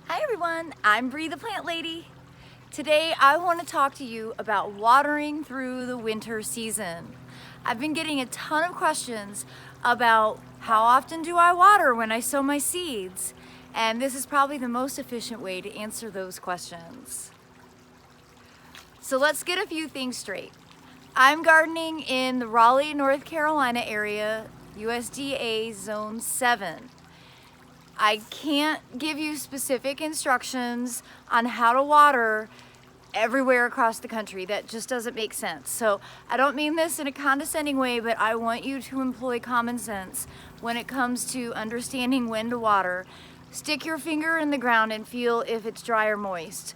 Hi everyone, I'm Bree the Plant Lady. Today I want to talk to you about watering through the winter season. I've been getting a ton of questions about how often do I water when I sow my seeds, and this is probably the most efficient way to answer those questions. So let's get a few things straight. I'm gardening in the Raleigh, North Carolina area, USDA Zone 7. I can't give you specific instructions on how to water everywhere across the country. That just doesn't make sense. So I don't mean this in a condescending way, but I want you to employ common sense when it comes to understanding when to water. Stick your finger in the ground and feel if it's dry or moist.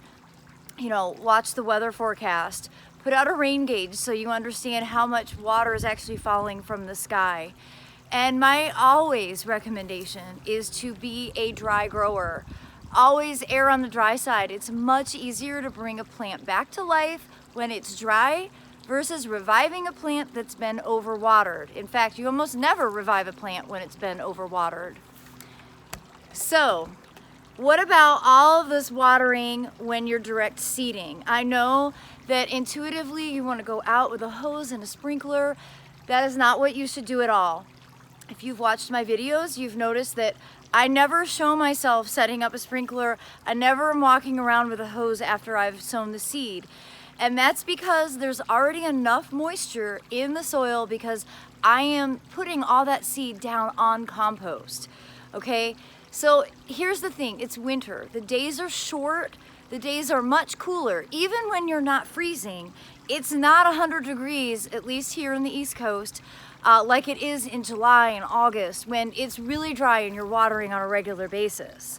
Watch the weather forecast. Put out a rain gauge so you understand how much water is actually falling from the sky. And my always recommendation is to be a dry grower. Always err on the dry side. It's much easier to bring a plant back to life when it's dry versus reviving a plant that's been overwatered. In fact, you almost never revive a plant when it's been overwatered. So, what about all of this watering when you're direct seeding? I know that intuitively you want to go out with a hose and a sprinkler. That is not what you should do at all. If you've watched my videos, you've noticed that I never show myself setting up a sprinkler. I never am walking around with a hose after I've sown the seed. And that's because there's already enough moisture in the soil because I am putting all that seed down on compost, okay? So here's the thing, it's winter. The days are short, the days are much cooler. Even when you're not freezing, it's not 100 degrees, at least here in the East Coast, like it is in July and August when it's really dry and you're watering on a regular basis.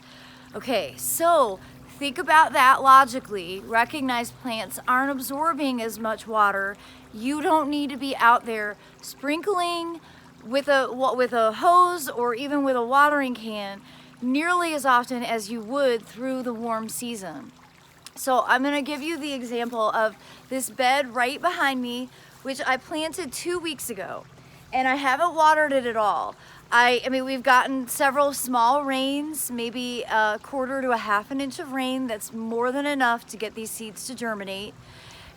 Okay, so think about that logically. Recognize plants aren't absorbing as much water. You don't need to be out there sprinkling with a hose or even with a watering can nearly as often as you would through the warm season. So I'm going to give you the example of this bed right behind me, which I planted 2 weeks ago. And I haven't watered it at all. I mean, we've gotten several small rains, maybe a quarter to a half an inch of rain. That's more than enough to get these seeds to germinate.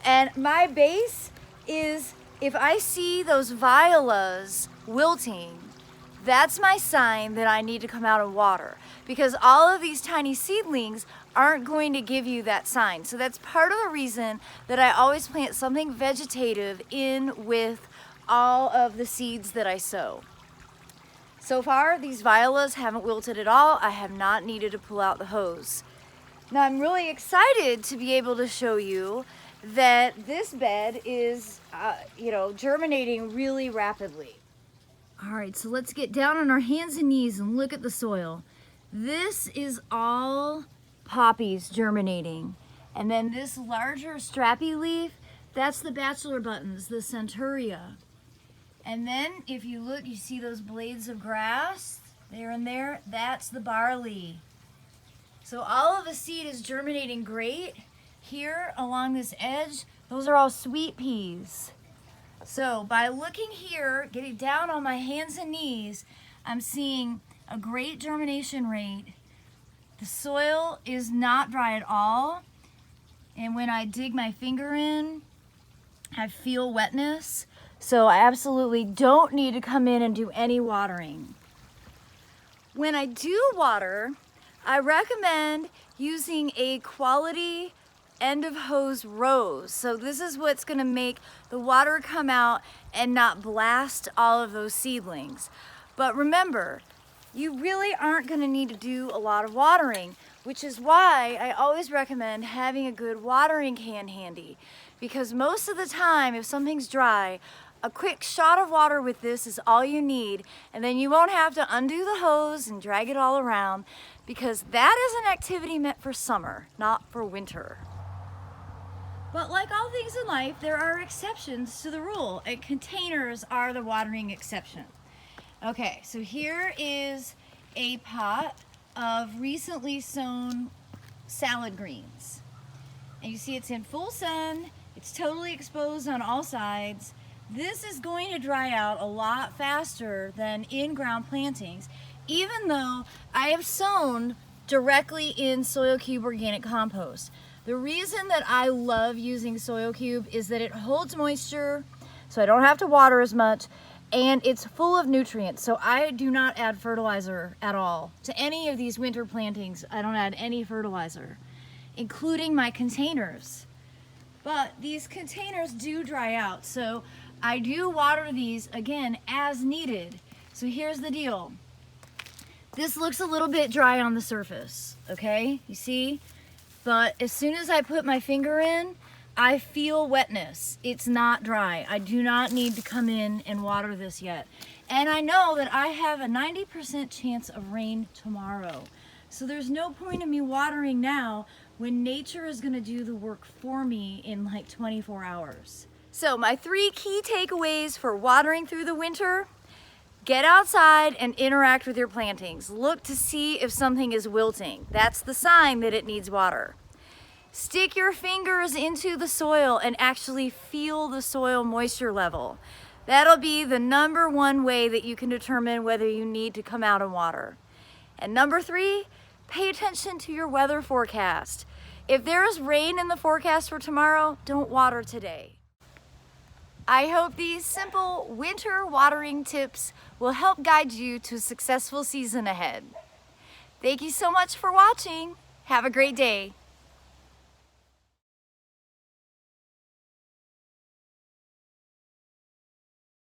And my base is, if I see those violas wilting, that's my sign that I need to come out and water, because all of these tiny seedlings aren't going to give you that sign. So that's part of the reason that I always plant something vegetative in with all of the seeds that I sow. So far, these violas haven't wilted at all. I have not needed to pull out the hose. Now I'm really excited to be able to show you that this bed is, germinating really rapidly. All right, so let's get down on our hands and knees and look at the soil. This is all poppies germinating. And then this larger strappy leaf, that's the bachelor buttons, the centaurea. And then if you look, you see those blades of grass there and there, that's the barley. So all of the seed is germinating great. Here along this edge, those are all sweet peas. So by looking here, getting down on my hands and knees, I'm seeing a great germination rate. The soil is not dry at all. And when I dig my finger in, I feel wetness. So I absolutely don't need to come in and do any watering. When I do water, I recommend using a quality end of hose rose. So this is what's going to make the water come out and not blast all of those seedlings. But remember, you really aren't going to need to do a lot of watering, which is why I always recommend having a good watering can handy. Because most of the time, if something's dry, a quick shot of water with this is all you need, and then you won't have to undo the hose and drag it all around, because that is an activity meant for summer, not for winter. But like all things in life, there are exceptions to the rule, and containers are the watering exception. Okay, so here is a pot of recently sown salad greens. And you see it's in full sun, it's totally exposed on all sides. This is going to dry out a lot faster than in-ground plantings, even though I have sown directly in Soil Cube organic compost. The reason that I love using Soil Cube is that it holds moisture, so I don't have to water as much, and it's full of nutrients. So I do not add fertilizer at all to any of these winter plantings. I don't add any fertilizer, including my containers. But these containers do dry out, so I do water these again as needed. So here's the deal. This looks a little bit dry on the surface, okay? You see? But as soon as I put my finger in, I feel wetness. It's not dry. I do not need to come in and water this yet. And I know that I have a 90% chance of rain tomorrow. So there's no point in me watering now when nature is gonna do the work for me in like 24 hours. So my 3 key takeaways for watering through the winter: get outside and interact with your plantings. Look to see if something is wilting. That's the sign that it needs water. Stick your fingers into the soil and actually feel the soil moisture level. That'll be the #1 way that you can determine whether you need to come out and water. And number 3, pay attention to your weather forecast. If there is rain in the forecast for tomorrow, don't water today. I hope these simple winter watering tips will help guide you to a successful season ahead. Thank you so much for watching. Have a great day.